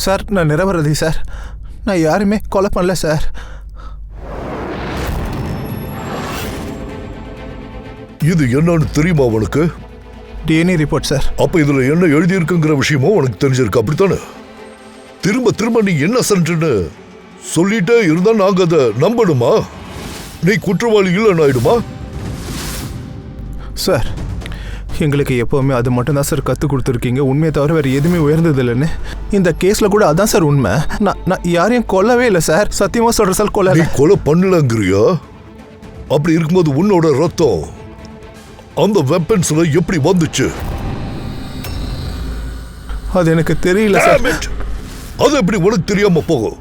Sir நான் நிரபராதி sir. நான் யாருமே கொலை பண்ணல சார். இது என்னன்னு தெரியுமா உனக்கு? DNA report sir. அப்ப இதுல என்ன எழுதியிருக்குங்கிற விஷயமும் உனக்கு தெரிஞ்சிருக்கு, அப்படித்தானே? திரும்ப திரும்ப நீ இன்னசென்ட்னு சொல்லிட்டே இருந்தா நாங்க அதை நம்பணுமா? நீ குற்றவாளி இல்லைன்னு ஆயிடுமா? சார் எங்களுக்கு எப்போவுமே அது மட்டும் தான் சார் கற்றுக் கொடுத்துருக்கீங்க. உண்மையை தவிர வேறு எதுவுமே உயர்ந்தது இல்லைன்னு. இந்த கேஸில் கூட அதான் சார் உண்மை. நான் யாரையும் கொல்லவே இல்லை சார். சத்தியமாக சொல்கிற சார் கொல்ல. நீ கொலை பண்ணலங்கிறியா? அப்படி இருக்கும்போது உன்னோட ரத்தம் அந்த வெப்பன்ஸ்ல எப்படி வந்துச்சு? அது எனக்கு தெரியல சார். அது எப்படி உனக்கு தெரியாம போகும்?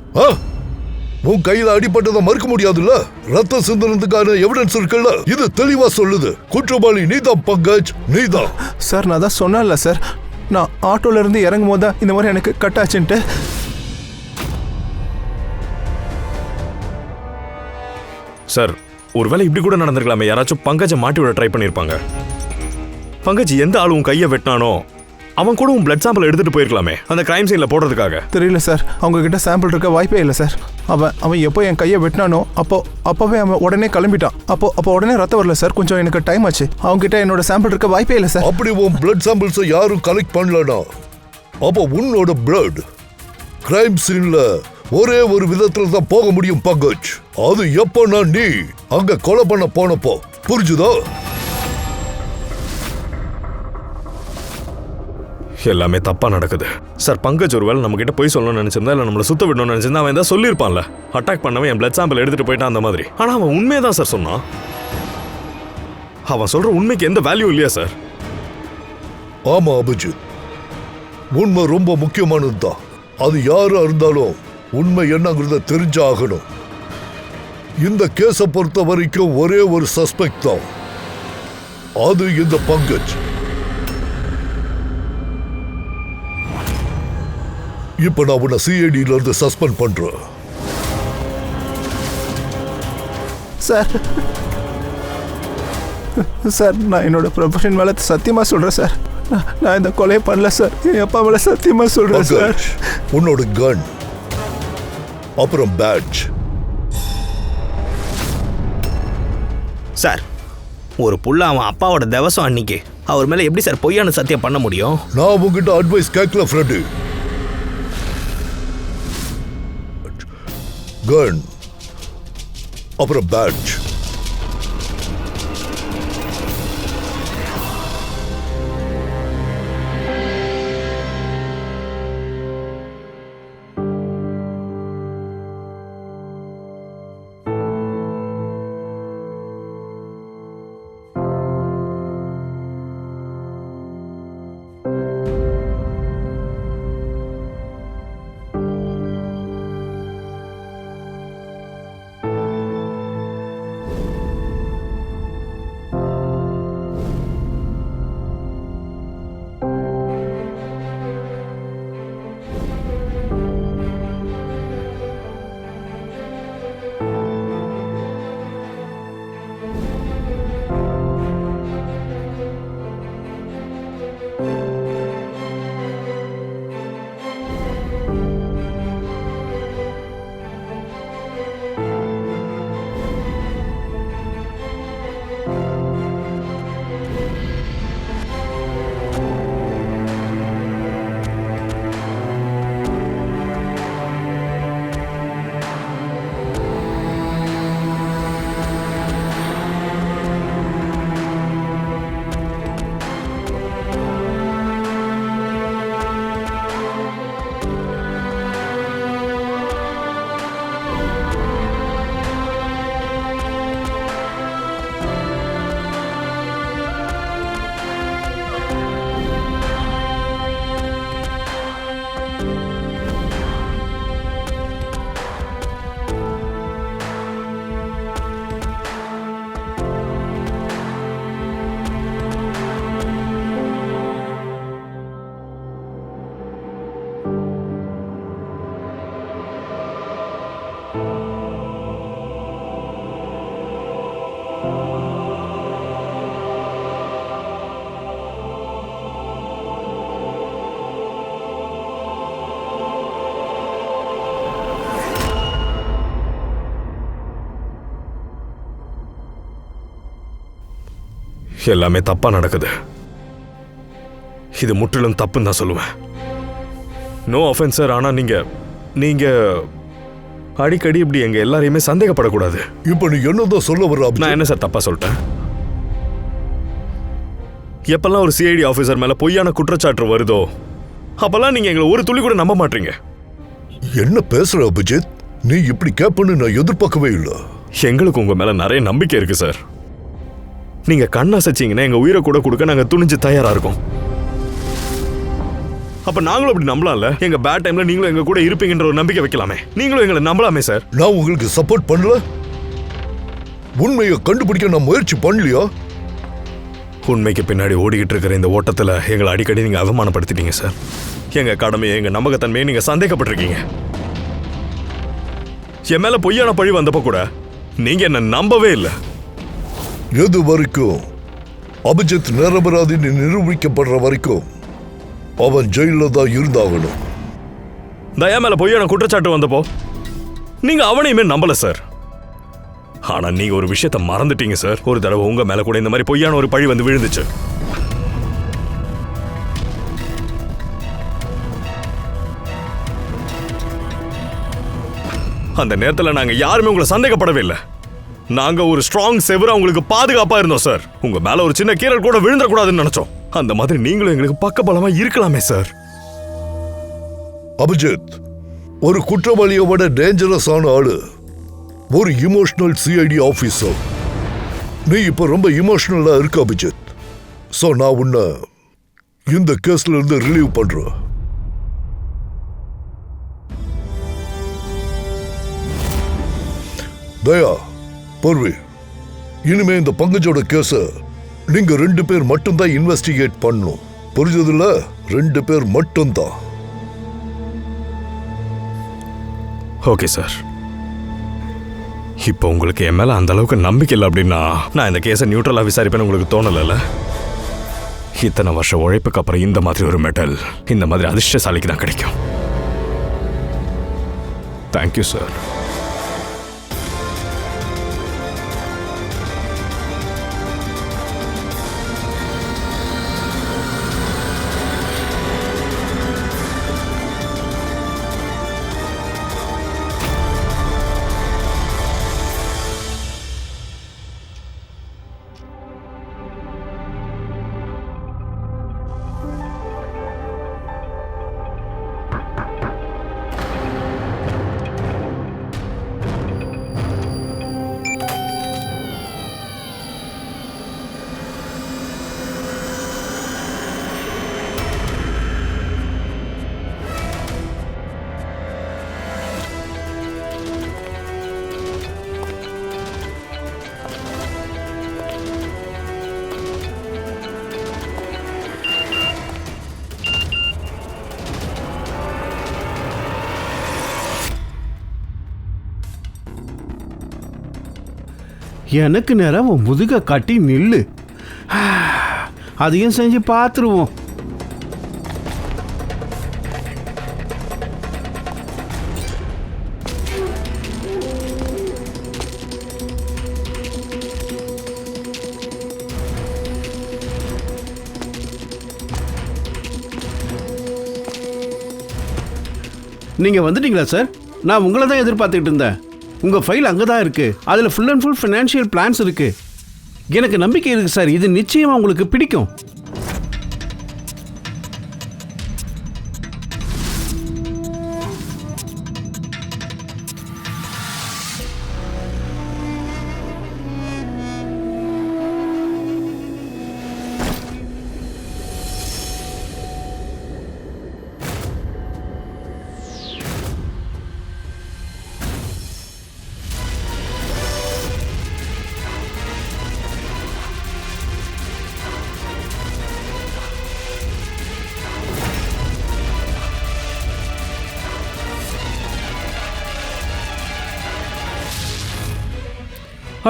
உன் கையில அடிபட்டதை மறுக்க முடியாதுல்ல? ரத்தம் சிந்தனத்துக்கான எவிடன்ஸ் இருக்குல்ல? இது தெளிவா சொல்லுது. குற்றவாளி நீதான் பங்கஜ், நீதான். சார் நான் தான் சொன்னேன்ல சார், நான் ஆட்டோல இருந்து இறங்கும் போது தான் இந்த மாதிரி எனக்கு கட் ஆச்சுன்ட்டு. சார் ஒருவேளை இப்படி கூட நடந்திருக்கலாமே. யாராச்சும் பங்கஜை மாட்டி விட ட்ரை பண்ணியிருப்பாங்க. பங்கஜ் எந்த ஆள் உன் கையை வெட்டினானோ அவன் கூட உன் பிளட் சாம்பிள் எடுத்துட்டு போயிருக்கலாமே, அந்த கிரைம் சீன்ல போடுறதுக்காக. தெரியல சார், அவங்க கிட்ட சாம்பிள் இருக்க வாய்ப்பே இல்லை சார். அவன் எப்போ என் கையை வெட்டினானோ அப்போவே அவன் உடனே கிளம்பிட்டான். அப்போ உடனே ரத்தம் வரல சார். கொஞ்சம் எனக்கு டைம் ஆச்சு. அவங்க கிட்ட என்னோட சாம்பிள் இருக்க வாய்ப்பே இல்லை சார். அப்படி உன் பிளட் சாம்பிள்ஸ் யாரும் கலெக்ட் பண்ணலனா அப்போ உன்னோட பிளட் கிரைம் சீன்ல ஒரே ஒரு விதத்துல தான் போக முடியும் பங்கஜ். அது எப்போனா நீ அங்க கொலை பண்ண போனப்போ. புரிஞ்சுதா? எல்லாமே தப்பா நடக்குது சார். பங்கஜ் ஒருவேளை நம்ம கிட்ட போய் சொல்லணும்னு நினைச்சிருந்தா, இல்ல நம்மள சுத்த விடணும்னு நினைச்சிருந்தா அவன் தான் சொல்லியிருப்பான்ல. அட்டாக் பண்ணவன் என் பிளட் சாம்பிள் எடுத்துட்டு போயிட்டான் அந்த மாதிரி. ஆனா அவன் உண்மையை தான் சார் சொன்னான். அவன் சொல்ற உண்மைக்கு எந்த வேல்யூ இல்லையா சார்? ஆமா அபிஜித், உண்மை ரொம்ப முக்கியமானதுதான். அது யாரா இருந்தாலும் உண்மை என்னங்கிறத தெரிஞ்சாகணும். இந்த கேஸை பொறுத்த வரைக்கும் ஒரே ஒரு சஸ்பெக்ட் தான், அது இந்த பங்கஜ். இப்ப நான் உன்னை சிஐடியில இருந்து சஸ்பெண்ட் பண்றேன். சார் நான் என்னோட ப்ரொஃபஷன் மேல சத்தியமா சொல்றேன் சார். நான் இந்த கொலையை பண்ணல சார். என் அப்பா மேல சத்தியமா சொல்றேன் சார். உன்னோட கன் அப்புறம் பேட்ச். சார் ஒரு புள்ள அவன் அப்பாவோட திவசம் அன்னைக்கு அவர் மேல எப்படி சார் பொய்யான சத்தியம் பண்ண முடியும்? நான் உங்ககிட்ட அட்வைஸ் கேட்கல ஃப்ரெண்டு. கன் அப்புறம் பேட்ச். எல்லாமே தப்பா நடக்குது. இது முற்றிலும் தப்புன்னு தான் சொல்லுவேன். நோ ஆஃபென்ஸ் சார், ஆனா நீங்க அடிக்கடி இப்படி எங்க எல்லாரையுமே சந்தேகப்படக்கூடாது. இப்ப நீ என்னதான் சொல்ல வர்ற அபிஜித்? நான் என்ன சார் தப்பா சொல்லிட்டேன்? எப்பெல்லாம் ஒரு சிஐடி ஆஃபீஸர் மேல பொய்யான குற்றச்சாட்டு வருதோ அப்பெல்லாம் நீங்க எங்களை ஒரு துளி கூட நம்ப மாட்டீங்க. என்ன பேசுற அபிஜித்? நீ இப்படி கேப்பன்னு நான் எதிர்பார்க்கவே இல்லை. எங்களுக்கு உங்க மேல நிறைய நம்பிக்கை இருக்கு சார். நீங்க கண்ணா சச்சிங்கன்னா எங்க உயிரை கூட கொடுக்க நாங்க துணிஞ்சு தயாரா இருக்கோம். அப்ப நாங்களும் அப்படி நம்பலாம்ல? எங்க பேட் டைம்ல நீங்களும் எங்க கூட இருப்பீங்கன்ற ஒரு நம்பிக்கை வைக்கலாமே. நீங்களும் எங்களை நம்பலாமே சார். நான் உங்களுக்கு சப்போர்ட் பண்ணல. உண்மையை கண்டுபிடிக்க நான் முயற்சி பண்ணலையா? உண்மைக்கு பின்னாடி ஓடிக்கிட்டு இருக்கிற இந்த ஓட்டத்துல எங்களை அடிக்கடி நீங்க அவமானப்படுத்திட்டீங்க சார். எங்க கடமையை, எங்க நம்பகத்தன்மையை நீங்க சந்தேகப்பட்டிருக்கீங்க. என் மேல பொய்யான பழி வந்தப்ப கூட நீங்க என்ன நம்பவே இல்லை. எது வரைக்கும் அபிஜித் நிரபராதின்னு நிரூபிக்கப்படுற வரைக்கும் அவன் ஜெயில தான் இருந்தாகணும். தயா மேல பொய்யான குற்றச்சாட்டு வந்தப்போ நீங்க அவனையுமே நம்பல சார். ஆனா நீங்க ஒரு விஷயத்த மறந்துட்டீங்க சார். ஒரு தடவை உங்க மேல கூட இந்த மாதிரி பொய்யான ஒரு பழி வந்து விழுந்துச்சு. அந்த நேரத்துல நாங்க யாருமே உங்களை சந்தேகப்படவே இல்லை. நாங்க ஒரு ஸ்ட்ராங் செவரா உங்களுக்கு பாதுகாப்பா இருந்தோம் சார். உங்க மேல ஒரு சின்ன கீரல் கூட விழுந்துடக்கூடாதுன்னு நினைச்சோம். அந்த மாதிரி நீங்களும் எங்களுக்கு பக்கபலமா இருக்கலாமே சார். அபிஜித் ஒரு குற்றவாளியை விட டேஞ்சரஸ் ஆன ஆளு ஒரு இமோஷனல் சிஐடி ஆபீசர். நீ இப்ப ரொம்ப இமோஷனலா இருக்க அபிஜித். சோ நான் உன்னை இந்த கேஸ்ல இருந்து ரிலீவ் பண்றேன். தயா, பர்வி, இனிமே இந்த பங்கஜோட கேஸ நீங்க 2 பேர் மட்டும்தான் இன்வெஸ்டிகேட் பண்ணணும். புரிஞ்சதுல? 2 பேர் மட்டும்தான். Okay sir. இப்போ உங்களுக்கு என் மேல அந்த அளவுக்கு நம்பிக்கை இல்லை அப்படின்னா நான் இந்த கேஸை நியூட்ரலா விசாரிப்பேன்னு உங்களுக்கு தோணல? இத்தனை வருஷம் உழைப்புக்கு அப்புறம் இந்த மாதிரி ஒரு மெடல் இந்த மாதிரி அதிர்ஷ்டசாலிக்கு தான் கிடைக்கும். Thank you sir. எனக்கு நேரம் உன் முதுக காட்டி நில்லு. அதையும் செஞ்சு பார்த்துருவோம். நீங்க வந்துட்டீங்களா சார்? நான் உங்களை தான் எதிர்பார்த்துக்கிட்டு இருந்தேன். உங்கள் ஃபைல் அங்கே தான் இருக்குது. அதில் full and full financial plans இருக்குது. எனக்கு நம்பிக்கை இருக்குது சார், இது நிச்சயமாக உங்களுக்கு பிடிக்கும்.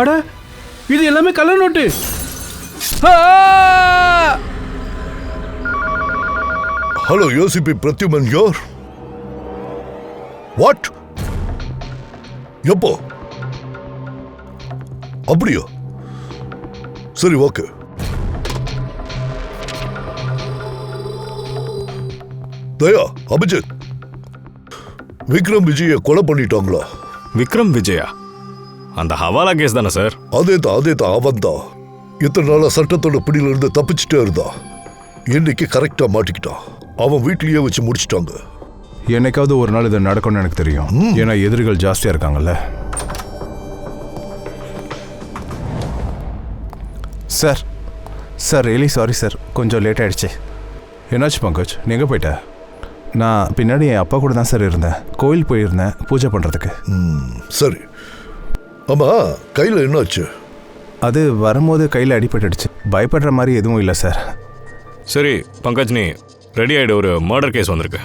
அட, இது எல்லாமே கள்ள நோட்டு. ஹலோ யோசிபி பிரத்யுமன் யார்? வாட்? எப்போ? அப்படியா? சரி, ஓகே. தயா, அபிஜித், விக்ரம் விஜய கொலை பண்ணிட்டாங்களா? விக்ரம் விஜயா? அந்த ஹவாலா கேஸ் தானே சார்? அதேதான் அவன்தான். இத்தனை நாளா சட்டத்தோட பிடியில இருந்து தப்பிச்சுட்டே இருந்தான். இன்னைக்கு கரெக்டா மாட்டிக்கிட்டான். அவன் வீட்லயே வச்சு முடிச்சிட்டாங்க. என்னைக்காவது ஒரு நாள் இது நடக்கும்னு எனக்கு தெரியும். ஏன்னா எதிரிகள் ஜாஸ்தியா இருக்காங்கல்ல. சார் ரியலி சாரி சார், கொஞ்சம் லேட் ஆயிடுச்சு. என்னாச்சு பங்கஜ், நீ எங்கே போயிட்ட? நான் பின்னாடி என் அப்பா கூட தான் சார் இருந்தேன். கோயில் போயிருந்தேன் பூஜை பண்ணுறதுக்கு. சரி. ஆமா, கையில் என்னாச்சு? அது வரும்போது கையில் அடிபட்டுடுச்சு. பயப்படுற மாதிரி எதுவும் இல்லை சார். சரி பங்கஜ், நீ ரெடி ஆகிடு, ஒரு மர்டர் கேஸ் வந்திருக்கு.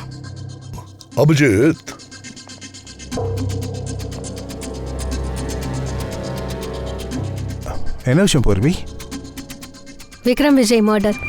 அபிஜித், என்ன விஷயம் பூர்வி? விக்ரம் விஜய் மர்டர்.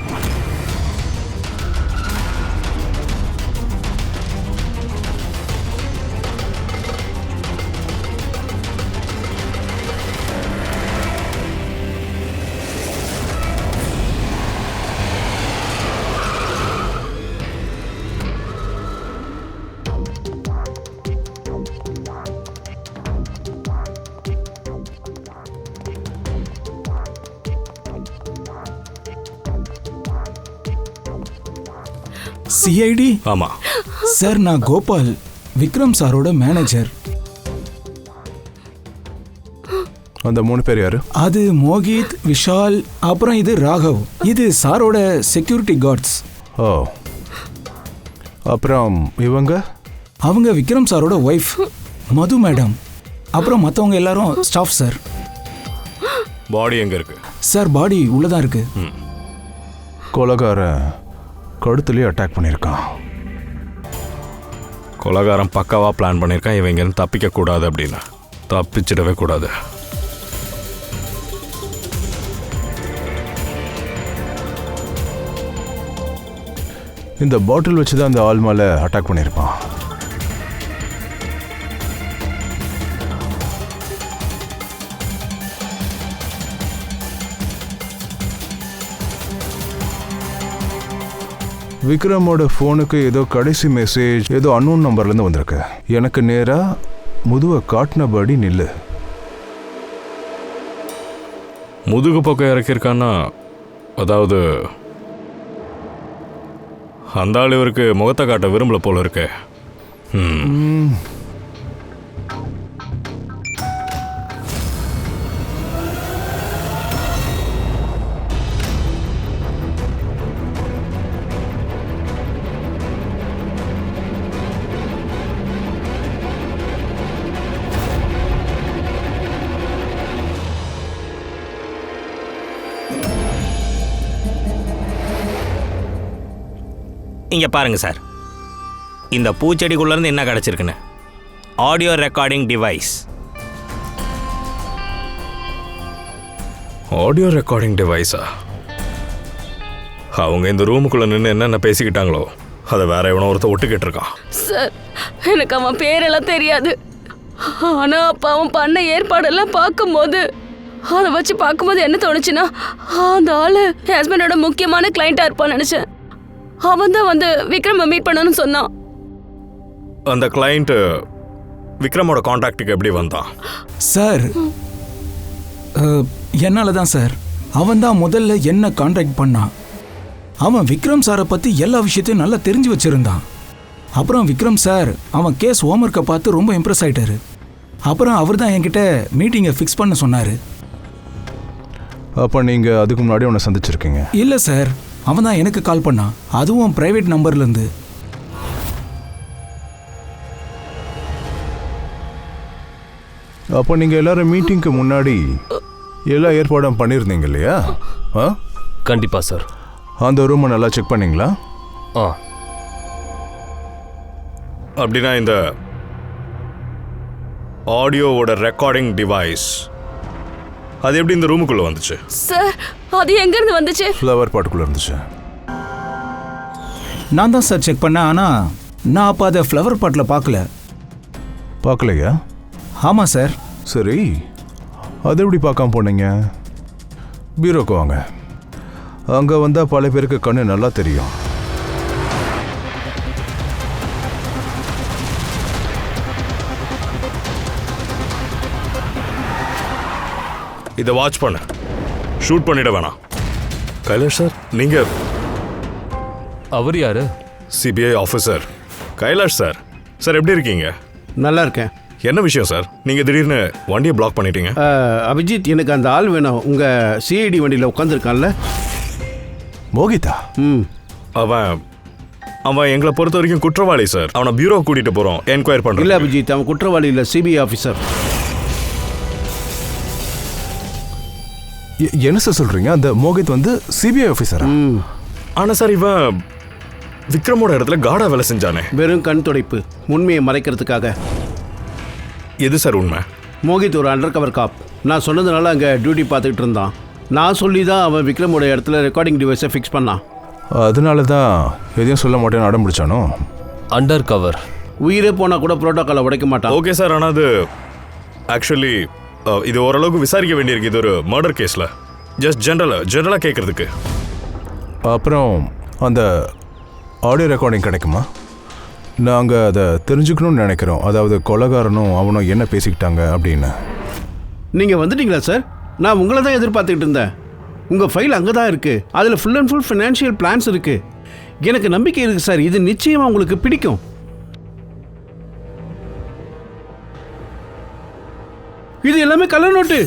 சிஐடி? ஆமா சார், நான் கோபால், விக்ரம் சாரோட மேனேஜர். அந்த 3 பேர் யாரு? அது மோகித், விஷால், அப்புறம் இது ராகவ். இது சாரோட செக்யூரிட்டி கார்ட்ஸ். ஓ, அப்புறம் இவங்க? அவங்க விக்ரம் சாரோட ஒய்ஃப் மது மேடம். அப்புறம் மற்றவங்க எல்லாரும் ஸ்டாஃப் சார். பாடி எங்க இருக்கு? சார், பாடி உள்ளதான் இருக்கு. கொலைகாரன் கழுத்துலேயே அட்டாக் பண்ணியிருக்கான். கொலைகாரன் பக்காவா பிளான் பண்ணியிருக்கான். இவன் இங்கேருந்து தப்பிக்க கூடாது அப்படின்னு. தப்பிச்சிடவே கூடாது. இந்த பாட்டில் வச்சு தான் அந்த ஆள் மேலே அட்டாக் பண்ணியிருப்பான். விக்ரமோட ஃபோனுக்கு ஏதோ கடைசி மெசேஜ் ஏதோ அன்னோன் நம்பர்லேருந்து வந்திருக்கு. எனக்கு நேராக முதுவை காட்டினபடி நில்லு. முதுகு பக்கம் இறக்கியிருக்கான்னா, அதாவது அந்த ஆள் இவருக்கு முகத்தை காட்ட விரும்பல போல இருக்கு. இங்கே பாருங்க சார், இந்த பூச்செடிக்குள்ளேருந்து என்ன கிடச்சிருக்குன்னு. Audio recording device. Audio recording டிவைஸா? அவங்க இந்த ரூமுக்குள்ளே நின்று என்னென்ன பேசிக்கிட்டாங்களோ அதை வேற எவனோ ஒருத்த ஒட்டு கேட்டிருக்கான். சார், எனக்கு அவன் பேரெல்லாம் தெரியாது. ஆனால் அப்போ அவன் பண்ண ஏற்பாடெல்லாம் பார்க்கும்போது, அதை வச்சு பார்க்கும்போது என்ன தோணுச்சுன்னா, அந்த ஆள் என் ஹஸ்பண்டோட முக்கியமான கிளைண்ட்டாக இருப்பான்னு நினச்சேன். அவன் தான் வந்து விக்ரமை மீட் பண்ணணும்னு சொன்னான். அந்த கிளைண்ட் விக்ரமோட கான்டாக்டுக்கு எப்படி வந்தான்? சார், என்னால தான் சார். அவன் தான் முதல்ல என்ன கான்டாக்ட் பண்ணான். அவன் விக்ரம் சாரை பற்றி எல்லா விஷயத்தையும் நல்லா தெரிஞ்சு வச்சுருந்தான். அப்புறம் விக்ரம் சார் அவன் கேஸ் ஹோம்ஒர்க்கை பார்த்து ரொம்ப இம்ப்ரெஸ் ஆகிட்டாரு. அப்புறம் அவர் தான் என்கிட்ட மீட்டிங்கை ஃபிக்ஸ் பண்ண சொன்னார். அப்போ நீங்கள் அதுக்கு முன்னாடி அவனை சந்திச்சிருக்கீங்க? இல்லை சார், அவன் தான் எனக்கு கால் பண்ணான், அதுவும் பிரைவேட் நம்பர்லேருந்து. அப்போ நீங்கள் எல்லாரும் மீட்டிங்க்கு முன்னாடி எல்லா ஏற்பாடும் பண்ணியிருந்தீங்க இல்லையா? கண்டிப்பாக சார். அந்த ரூமை நல்லா செக் பண்ணீங்களா? அப்படின்னா இந்த ஆடியோவோட ரெக்கார்டிங் டிவைஸ் அது எப்படி இந்த ரூமுக்குள்ளே வந்துச்சு? சார், அது எங்கேருந்து வந்துச்சு? ஃப்ளவர் பாட்டுக்குள்ளே இருந்துச்சு. நான் தான் சார் செக் பண்ணேன். ஆனால் நான் அப்போ அதை ஃப்ளவர் பாட்டில் பார்க்கலையா? ஆமாம் சார். சரி, அது எப்படி பார்க்காம போனீங்க? பீரோக்கு வாங்க. அங்கே வந்தால் பல பேருக்கு கண்ணு நல்லா தெரியும். இதை வாட்ச் பண்ண, ஷூட் பண்ணிட வேணாம். கைலாஷ் சார், நீங்க அவர் யாரு? CBI officer Kailash sir. Sir எப்படி இருக்கீங்க? நல்லா இருக்கேன். என்ன விஷயம் சார், நீங்க திடீர்னு வண்டியை பிளாக் பண்ணிட்டீங்க? அபிஜித், எனக்கு அந்த ஆள் வேணும். உங்கள் சிஐடி வண்டியில் உட்காந்துருக்கான்ல, மோகிதா. அவன் அவன் எங்களை பொறுத்த வரைக்கும் குற்றவாளி சார். அவனை பியூரோ கூட்டிட்டு போறோம் என்கொயர் பண்றோம். இல்லை அபிஜித், அவன் குற்றவாளி இல்லை, சிபிஐ ஆஃபீஸர். என்ன சார் சொல்றீங்க? அந்த மோகித் வந்து சிபிஐ ஆஃபீஸரா? ஆனா சார், இவன் விக்ரமோட இடத்துல காடா வேலை செஞ்சானே. வெறும் கண் துடைப்பு, உண்மையை மறைக்கிறதுக்காக. எது சார் உண்மை? மோகித் ஒரு அண்டர் கவர் காப். நான் சொன்னதுனால அங்கே டியூட்டி பார்த்துக்கிட்டு இருந்தான். நான் சொல்லி தான் அவன் விக்ரமோட இடத்துல ரெக்கார்டிங் டிவைஸை ஃபிக்ஸ் பண்ணான். அதனால தான் எதையும் சொல்ல மாட்டேன்னு அடம் பிடிச்சானோ? Under cover. உயிரே போனால் கூட ப்ரோட்டோக்காலை உடைக்க மாட்டான். ஓகே சார், ஆனால் அது ஆக்சுவலி இது ஓரளவுக்கு விசாரிக்க வேண்டியிருக்கு. இது ஒரு மர்டர் கேஸில் ஜஸ்ட் ஜென்ரலாக கேட்குறதுக்கு. அப்புறம் அந்த ஆடியோ ரெக்கார்டிங் கிடைக்குமா? நாங்கள் அதை தெரிஞ்சுக்கணும்னு நினைக்கிறோம். அதாவது கொலைகாரனும் அவனும் என்ன பேசிக்கிட்டாங்க அப்படின்னு. நீங்கள் வந்துட்டீங்களா சார்? நான் உங்களை தான் எதிர்பார்த்துக்கிட்டு இருந்தேன். உங்கள் ஃபைல் அங்கே தான் இருக்குது. அதில் full and full financial plans இருக்குது. எனக்கு நம்பிக்கை இருக்குது சார், இது நிச்சயமாக உங்களுக்கு பிடிக்கும். இது எல்லாமே கள்ள நோட்டு.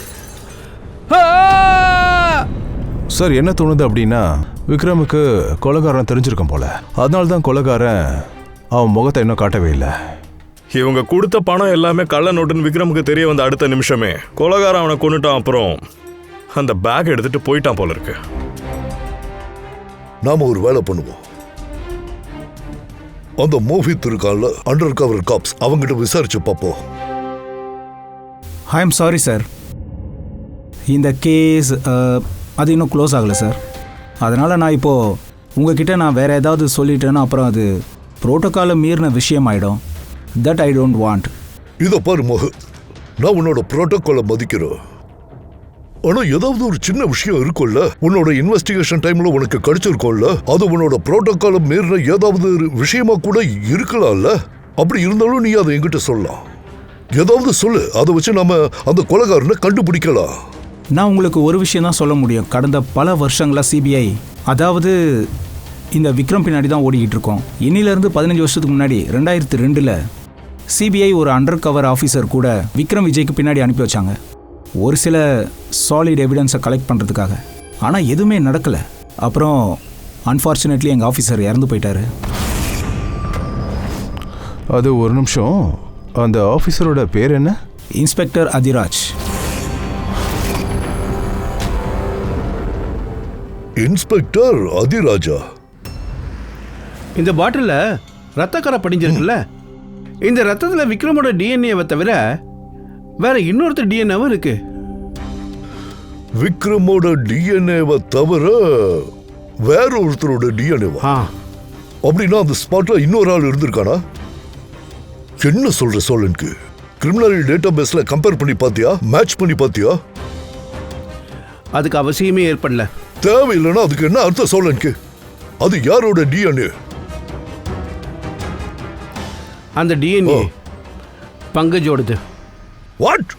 சார், என்ன தோணுது அப்படின்னா விக்ரமுக்கு கொலைகாரன் தெரிஞ்சிருக்கும் போல. அதனால தான் கொலைகாரன் அவன் முகத்தை இன்னும் காட்டவே இல்லை. இவங்க கொடுத்த பணம் எல்லாமே கள்ள நோட்டுன்னு விக்ரமுக்கு தெரிய வந்த அடுத்த நிமிஷமே கொலைகாரன் அவனை கொண்டுட்டான். அப்புறம் அந்த பேக் எடுத்துட்டு போயிட்டான் போல இருக்கு. நாம ஒரு வேலை பண்ணுவோம். அந்த மோஹித் இருக்கான்ல, அண்டர் கவர் காப்ஸ், அவங்கிட்ட விசாரிச்சு பார்ப்போம். ஐ எம் சாரி சார், இந்த கேஸ் அது இன்னும் க்ளோஸ் ஆகலை சார். அதனால் நான் இப்போது உங்ககிட்ட நான் வேறு ஏதாவது சொல்லிட்டேன்னா அப்புறம் அது ப்ரோட்டோக்காலை மீறின விஷயம் ஆகிடும். That I don't want. இதை பாரு மோஹித், நான் உன்னோட புரோட்டோகாலை மதிக்கிறேன். ஆனா ஏதாவது ஒரு சின்ன விஷயம் இருக்கும்ல, உன்னோட இன்வெஸ்டிகேஷன் டைம்ல உனக்கு கிடைச்சிருக்கும்ல, அது உன்னோட புரோட்டோகாலை மீறின ஏதாவது விஷயமா கூட இருக்கலாம்ல. அப்படி இருந்தாலும் நீ அதை என்கிட்ட சொல்லலாம். ஏதாவது சொல்லு, அதை வச்சு நாம அந்த கொலைகாரனை கண்டுபிடிக்கலாம். நான் உங்களுக்கு ஒரு விஷயம் தான் சொல்ல முடியும். கடந்த பல வருஷங்களாக சிபிஐ, அதாவது இந்த விக்ரம் பின்னாடி தான் ஓடிக்கிட்டு இருக்கோம். இன்னிலேருந்து 15 வருஷத்துக்கு முன்னாடி 2002 சிபிஐ ஒரு அண்டர் கவர் ஆஃபீஸர் கூட விக்ரம் விஜய்க்கு பின்னாடி அனுப்பி வச்சாங்க, ஒரு சில சாலிட் எவிடன்ஸை கலெக்ட் பண்ணுறதுக்காக. ஆனால் எதுவுமே நடக்கலை. அப்புறம் அன்ஃபார்ச்சுனேட்லி எங்கள் ஆஃபீஸர் இறந்து போயிட்டாரு. அது ஒரு நிமிஷம், அந்த ஆஃபீஸரோட பேர் என்ன? இன்ஸ்பெக்டர் அதிராஜ். இன்ஸ்பெக்டர் அதிராஜா? இந்த பாட்டிலில் ரத்தக்கரை படிஞ்சிருக்குல்ல, இந்த ரத்தத்தில் விக்ரமோட டிஎன்ஏவை தவிர வேற இன்னொருத்தர் டிஎன்ஏவும் இருக்கு. விக்ரமோட டிஎன்ஏவை தவிர வேற ஒருத்தரோட டிஎன்ஏவா? அப்படின்னா அந்த ஸ்பாட்ல இன்னொரு ஆள் இருந்திருக்கானா? என்ன சொல்ற சோழனுக்கு? கிரிமினல் டேட்டா பேஸ்ல கம்பேர் பண்ணி பாத்தியா? மேட்ச் பண்ணி பாத்தியா? அதுக்கு அவசியமே ஏற்படல. தேவையில்லைன்னா அதுக்கு என்ன அர்த்தம் சோழனுக்கு? அது யாரோட டிஎன்ஏ? அந்த டிஎன்ஏ பங்கஜோடது. வாட்?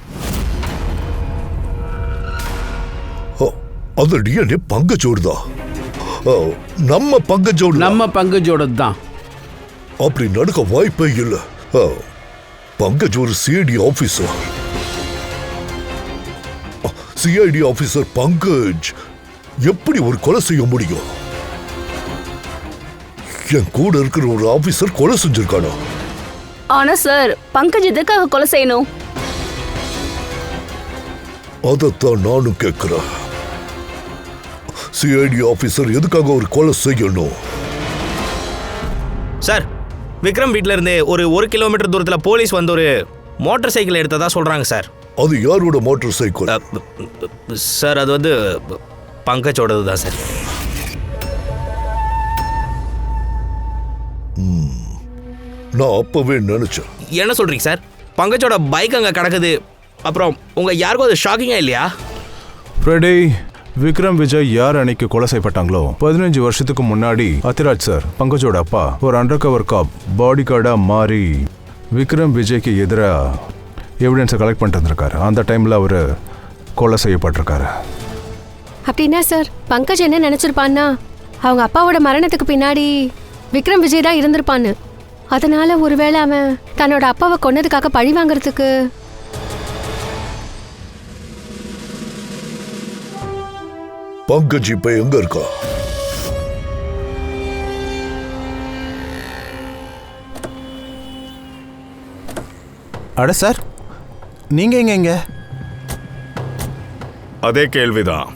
அந்த டிஎன்ஏ பங்கஜோடுதா? நம்ம பங்கஜோடது தான். அப்படி நடக்க வாய்ப்பே இல்லை. பங்கஜ் ஒரு CID officer. CID officer Pankaj எப்படி ஒரு கொலை செய்ய முடியும்? என் கூட இருக்கிற ஒரு ஆபீசர் கொலை செஞ்சிருக்கானா? ஆனா சார், பங்கஜ் எதுக்காக கொலை செய்யணும்? அதைத்தான் நானும் கேட்கிறேன். சிஐடி ஆபீசர் எதுக்காக ஒரு கொலை செய்யணும்? சார், விக்ரம் வீட்டில இருந்து ஒரு 1 கிலோமீட்டர் தூரத்தில் போலீஸ் வந்து ஒரு மோட்டார் சைக்கிள் எடுத்ததா சொல்றாங்க சார். அது யாரோட மோட்டார் சைக்கிள்? சார், அது வந்து பங்கஜோடது தான் சார். நான் அப்பவே நினைச்சேன். என்ன சொல்றீங்க சார்? பங்கஜோட பைக் அங்கே கிடக்குது. அப்புறம் உங்க யாருக்கும் அது ஷாக்கிங்கா இல்லையா? ஃப்ரெடி, விக்ரம் விஜய் யார் அன்னைக்கு கொலை செய்யப்பட்டாங்களோ 15 வருஷத்துக்கு முன்னாடி அதிராஜ் சார், பங்கஜோட அப்பா, ஒரு அண்டர் கவர் காப் பாடி கார்டா மாறி விக்ரம் விஜய்க்கு எதிராக எவிடன்ஸை கலெக்ட் பண்ணிட்டு இருந்திருக்காரு. அந்த டைமில் அவர் கொலை செய்யப்பட்டிருக்காரு. அப்படின்னா சார் பங்கஜ் என்ன நினைச்சிருப்பான்னா அவங்க அப்பாவோட மரணத்துக்கு பின்னாடி விக்ரம் விஜய் தான் இருந்திருப்பான்னு. அதனால ஒருவேளை அவன் தன்னோட அப்பாவை கொன்னதுக்காக பழி வாங்குறதுக்கு. பங்கஜ் இப்ப எங்க இருக்கா? அட சார், நீங்க எங்க? அதே கேள்விதான்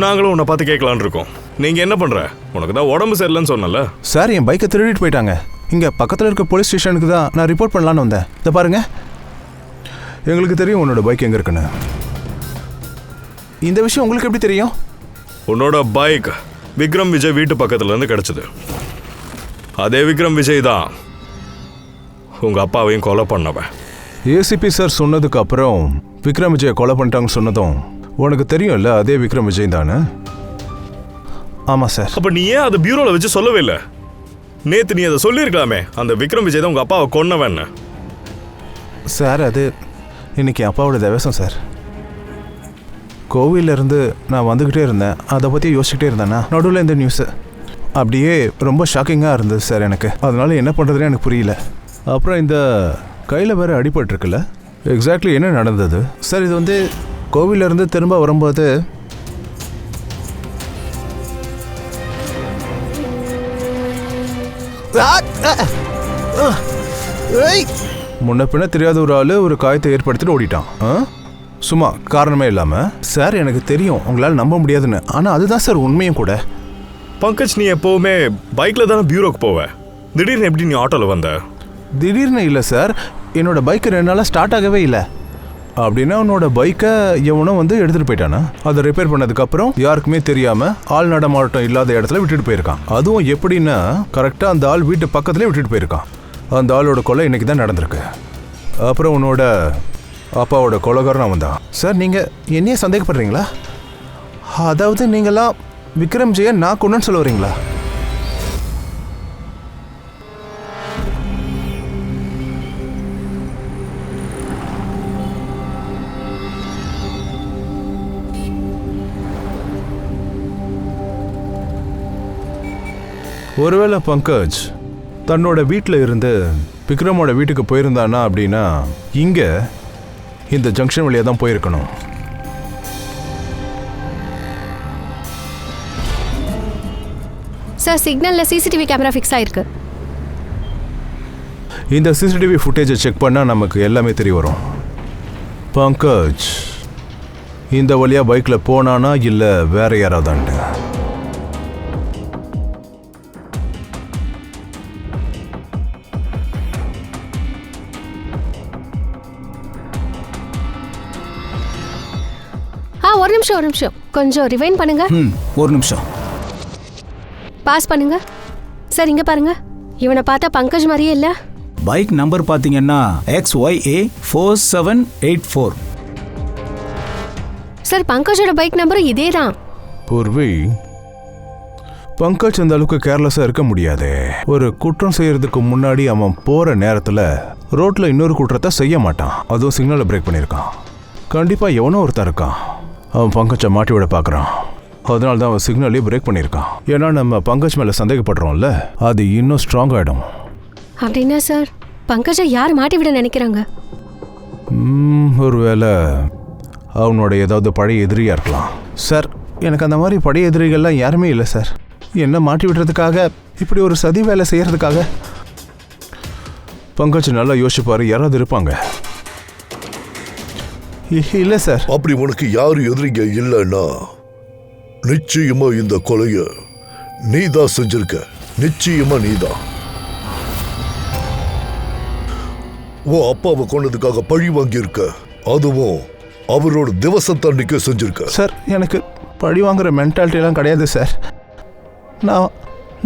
நாங்களும் உன்னை பார்த்து கேட்கலான்னு இருக்கோம். நீங்க என்ன பண்ற? உனக்கு தான் உடம்பு சரியில்லைன்னு சொன்னல. சார், என் பைக்கை திருடிட்டு போயிட்டாங்க. இங்க பக்கத்தில் இருக்க போலீஸ் ஸ்டேஷனுக்கு தான் நான் ரிப்போர்ட் பண்ணலான்னு வந்தேன். இதை பாருங்க, எங்களுக்கு தெரியும் உன்னோட பைக் எங்க இருக்குன்னு. இந்த விஷயம் உங்களுக்கு எப்படி தெரியும்? உன்னோட பைக் விக்ரம் விஜய் வீட்டு பக்கத்துல இருந்து கிடைச்சது. அதே விக்ரம் விஜய் தான் உங்க அப்பாவையும் கொலை பண்ணவன். ஏசிபி சார் சொன்னதுக்கு அப்புறம் விக்ரம் விஜயை கொலை பண்ணிட்டாங்கன்னு சொன்னதும் உனக்கு தெரியும்ல அதே விக்ரம் விஜய் தானே? ஆமாம் சார். அப்ப நீ ஏன் அதை பியூரோல வச்சு சொல்லவே இல்லை? நேத்து நீ அதை சொல்லியிருக்கலாமே, அந்த விக்ரம் விஜய் தான் உங்க அப்பாவை கொன்னவன். சார், அது இன்னைக்கு அப்பாவோட திவசம் சார். கோவிலிருந்து நான் வந்துக்கிட்டே இருந்தேன், அதை பற்றி யோசிச்சுக்கிட்டே இருந்தேன்னா நடுவில் இந்த நியூஸு அப்படியே ரொம்ப ஷாக்கிங்காக இருந்தது சார் எனக்கு. அதனால என்ன பண்ணுறதுன்னு எனக்கு புரியல. அப்புறம் இந்த கையில் வேறு அடிபட்டிருக்குல்ல, எக்ஸாக்ட்லி என்ன நடந்தது சார்? இது வந்து கோவிலிருந்து திரும்ப வரும்போது முன்ன பின்ன தெரியாத ஒரு ஆள் ஒரு காயத்தை ஏற்படுத்திட்டு ஓடிட்டான். சும்மா காரணமே இல்லாமல். சார், எனக்கு தெரியும் உங்களால் நம்ப முடியாதுன்னு, ஆனால் அதுதான் சார் உண்மையும் கூட. பங்கஜ், நீ எப்போவுமே பைக்கில் தானே பியூரோக்கு போவ. திடீர்னு எப்படி நீ ஆட்டோவில் வந்த? திடீர்னு இல்லை சார், என்னோட பைக்கு 2 நாளாக ஸ்டார்ட் ஆகவே இல்லை. அப்படின்னா உன்னோட பைக்கை எவனோ வந்து எடுத்துகிட்டு போயிட்டானா? அதை ரிப்பேர் பண்ணதுக்கப்புறம் யாருக்குமே தெரியாமல் ஆள் நடமாட்டம் இல்லாத இடத்துல விட்டுட்டு போயிருக்கான். அதுவும் எப்படின்னா கரெக்டாக அந்த ஆள் வீட்டு பக்கத்துலேயே விட்டுட்டு போயிருக்கான். அந்த ஆளோட கொலை இன்னைக்கு தான் நடந்திருக்கு. அப்புறம் உன்னோட அப்பாவோட கொலைகாரன் அவன் தான். சார், நீங்கள் என்னையே சந்தேகப்படுறீங்களா? அதாவது நீங்களாம் விக்ரம் ஜெயை நான் கொண்டுன்னு சொல்ல வரீங்களா? ஒருவேளை பங்கஜ் தன்னோட வீட்டில் இருந்து விக்ரமோட வீட்டுக்கு போயிருந்தானா அப்படின்னா இங்கே இந்த ஜங்ஷன் வழியாக தான் போயிருக்கணும். சார், சிக்னலில் சிசிடிவி கேமரா ஃபிக்ஸ் ஆயிருக்கு. இந்த சிசிடிவி ஃபுட்டேஜை செக் பண்ணால் நமக்கு எல்லாமே தெரிய வரும். பங்கஜ் இந்த வழியாக பைக்கில் போனானா இல்லை வேற யாராவதான்ட்டு. ஒரு நிமிஷம் கொஞ்சம் ரிவைண்ட் பண்ணுங்க. ஒரு நிமிஷம் பாஸ் பண்ணுங்க. சார், இங்க பாருங்க, இவனை பார்த்தா பங்கஜ் மாதிரியே இல்ல. பைக் நம்பர் பாத்தீங்கன்னா XYA4784. சார், பங்கஜோட பைக் நம்பரும் இதே தான். பூர்வி, பங்கஜ் அந்த அளவுக்கு கேர்லெஸ்ஸாக இருக்க முடியாது. ஒரு குற்றம் செய்யறதுக்கு முன்னாடி அவன் போகிற நேரத்தில் ரோட்டில் இன்னொரு குற்றத்தை செய்ய மாட்டான். அதுவும் சிக்னலை பிரேக் பண்ணியிருக்கான். கண்டிப்பாக எவனோ ஒருத்தன் இருக்கான், அவன் பங்கஜை மாட்டி விட பார்க்குறான். அதனால தான் அவன் சிக்னலே பிரேக் பண்ணியிருக்கான். ஏன்னா நம்ம பங்கஜ் மேலே சந்தேகப்படுறோம்ல, அது இன்னும் ஸ்ட்ராங் ஆகிடும். அப்படின்னா சார், பங்கஜை யார் மாட்டி விட நினைக்கிறாங்க? ஒருவேளை அவனோட ஏதாவது பழைய எதிரியாக இருக்கலாம். சார், எனக்கு அந்த மாதிரி பழைய எதிரிகள்லாம் யாருமே இல்லை சார். என்ன மாட்டி விடுறதுக்காக, இப்படி ஒரு சதி வேலை செய்யறதுக்காக. பங்கஜ் நல்லா யோசிப்பாரு, யாராவது இருப்பாங்க. இல்லை சார். அப்படி உனக்கு யாரு எதிரிங்க இல்லைன்னா நிச்சயமா இந்த கொலைய நீதான் செஞ்சிருக்க. நிச்சயமா நீதான். உன் அப்பாவை கொண்டதுக்காக பழி வாங்கியிருக்க. அதுவும் அவரோட திவசத்தன்னைக்கு செஞ்சிருக்க. சார், எனக்கு பழி வாங்குற மென்டாலிட்டிலாம் கிடையாது சார்.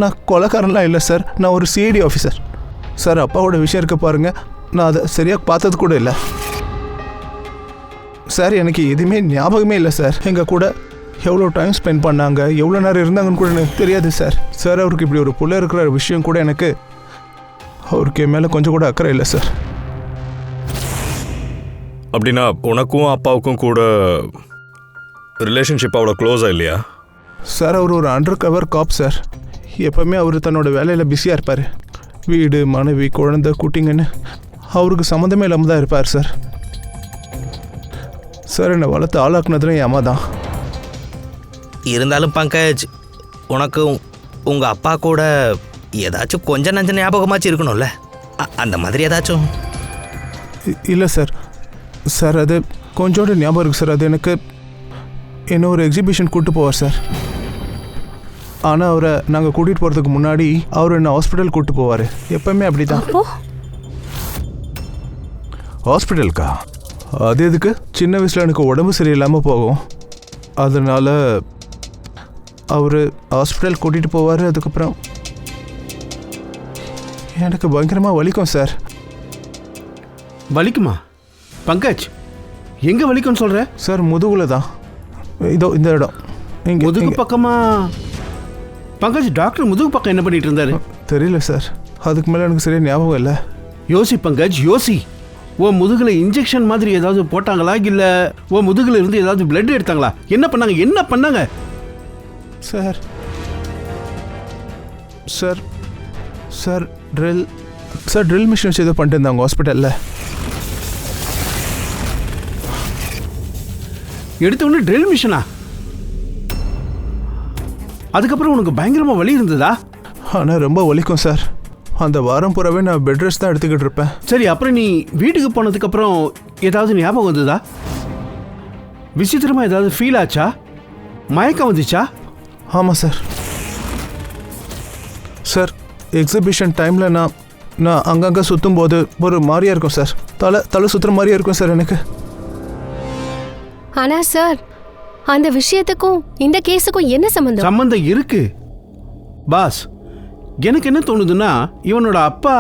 நான் கொலைக்காரன்லாம் இல்லை சார். நான் ஒரு சிஐடி ஆஃபீஸர் சார். அப்பாவோட விஷயம் இருக்க பாருங்க, நான் அதை சரியாக பார்த்தது கூட இல்லை சார். எனக்கு எதுவுமே ஞாபகமே இல்லை சார். எங்கள் கூட எவ்வளோ டைம் ஸ்பெண்ட் பண்ணாங்க, எவ்வளோ நேரம் இருந்தாங்கன்னு கூட எனக்கு தெரியாது சார். சார், அவருக்கு இப்படி ஒரு புள்ள இருக்கிற விஷயம் கூட எனக்கு அவருக்கு என் மேலே கொஞ்சம் கூட அக்கறை இல்லை சார். அப்படின்னா உனக்கும் அப்பாவுக்கும் கூட ரிலேஷன்ஷிப் அவ்வளோ க்ளோஸாக இல்லையா? சார் அவர் ஒரு அண்டர் கவர் காப் சார். எப்பவுமே அவர் தன்னோட வேலையில் பிஸியாக இருப்பார். வீடு, மனைவி, குழந்தை, குட்டிங்கன்னு அவருக்கு சம்மந்தமே இல்லாமல் தான் இருப்பார் சார். சார் என்னை வளர்த்து ஆளாக்குனதுல என் அம்மா தான். இருந்தாலும் பங்கஜ், உனக்கு உங்கள் அப்பா கூட ஏதாச்சும் கொஞ்சம் நஞ்ச ஞாபகமாச்சும் இருக்கணும்ல, அந்த மாதிரி ஏதாச்சும்? இல்லை சார். சார் அது கொஞ்சோண்டு ஞாபகம் இருக்குது சார். அது எனக்கு என்ன ஒரு எக்ஸிபிஷன் கூப்பிட்டு போவார் சார். ஆனால் அவரை நாங்கள் கூட்டிகிட்டு போகிறதுக்கு முன்னாடி அவர் என்ன ஹாஸ்பிட்டல் கூப்பிட்டு போவார். எப்பவுமே அப்படி தான். ஹாஸ்பிட்டலுக்கா? அது எதுக்கு? சின்ன வயசில் எனக்கு உடம்பு சரியில்லாமல் போகும், அதனால் அவர் ஹாஸ்பிட்டல் கூட்டிகிட்டு போவார். அதுக்கப்புறம் எனக்கு பயங்கரமாக வலிக்கும் சார். வலிக்குமா பங்கஜ்? எங்கே வலிக்கும்னு சொல்கிற? சார் முதுகில் தான். இதோ இந்த இடம். முதுகு பக்கமா? பங்கஜ், டாக்டர் முதுகு பக்கம் என்ன பண்ணிட்டு இருந்தாரு? தெரியல சார், அதுக்கு மேலே எனக்கு சரியா ஞாபகம் இல்லை. யோசி பங்கஜ், யோசி. உன் முதுகில் இன்ஜெக்ஷன் மாதிரி ஏதாவது போட்டாங்களா, இல்லை உன் முதுகில் இருந்து ஏதாவது பிளட் எடுத்தாங்களா? என்ன பண்ணாங்க sir? Sir sir drill machines ஏதோ பண்ணிட்டு இருந்தாங்க ஹாஸ்பிட்டலில். எடுத்தவொடனே ட்ரில் மிஷினா? அதுக்கப்புறம் உனக்கு பயங்கரமா வலி இருந்ததா? ஆனால் ரொம்ப வலிக்கும் சார். அந்த வாரம் பூராவே நான் பெட் ரெஸ்ட் தான் எடுத்துக்கிட்டு இருப்பேன். சரி, அப்புறம் நீ வீட்டுக்கு போனதுக்கப்புறம் ஏதாவது ஞாபகம் வந்ததா? விசித்திரமா ஏதாவது ஃபீல் ஆச்சா? மயக்கம் வந்துச்சா? ஆமாம் சார். சார் எக்ஸிபிஷன் டைமில் நான் அங்கங்கே சுற்றும் போது ஒரு மாதிரியாக இருக்கும் சார். தலை சுற்றுற மாதிரியாக இருக்கும் சார் எனக்கு. ஆனா சார், அந்த விஷயத்துக்கும் இந்த கேஸுக்கும் என்ன சம்பந்தம்? சம்பந்தம் இருக்கு பாஸ். எனக்கு என்ன தோணுதுன்னா, இவனோட அப்பா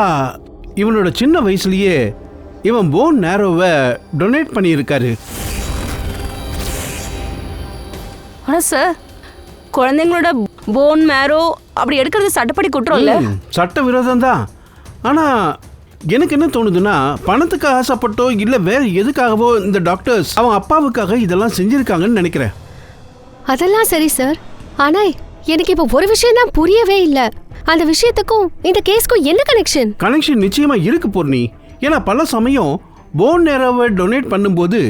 இவனோட சின்ன வயசுலயே இவன் போன் நேரோவை டொனேட் பண்ணியிருக்காரு. ஆனா சார், குழந்தைங்களோட போன் மேரோ அப்படி எடுக்கிறது சட்டப்படி குற்றம் இல்ல? சட்ட விரோதம் தான். ஆனா எனக்கு என்ன தோணுதுன்னா, பணத்துக்கு ஆசைப்பட்டோ இல்ல வேற எதுக்காகவோ இந்த டாக்டர்ஸ் அவன் அப்பாவுக்காக இதெல்லாம் செஞ்சிருக்காங்கன்னு நினைக்கிறேன். அதெல்லாம் சரி சார். ஆனா எனக்கு இப்ப ஒரு விஷயம் தான் புரியவே இல்ல. அந்த விஷயத்துக்கும் இந்த கேஸ்க்கும் என்ன கனெக்ஷன்? கனெக்ஷன் நிச்சயமா இருக்கு பூர்ணி. ஏன்னா பல சமயம் போன் நேரோவை டொனேட் பண்ணும்போது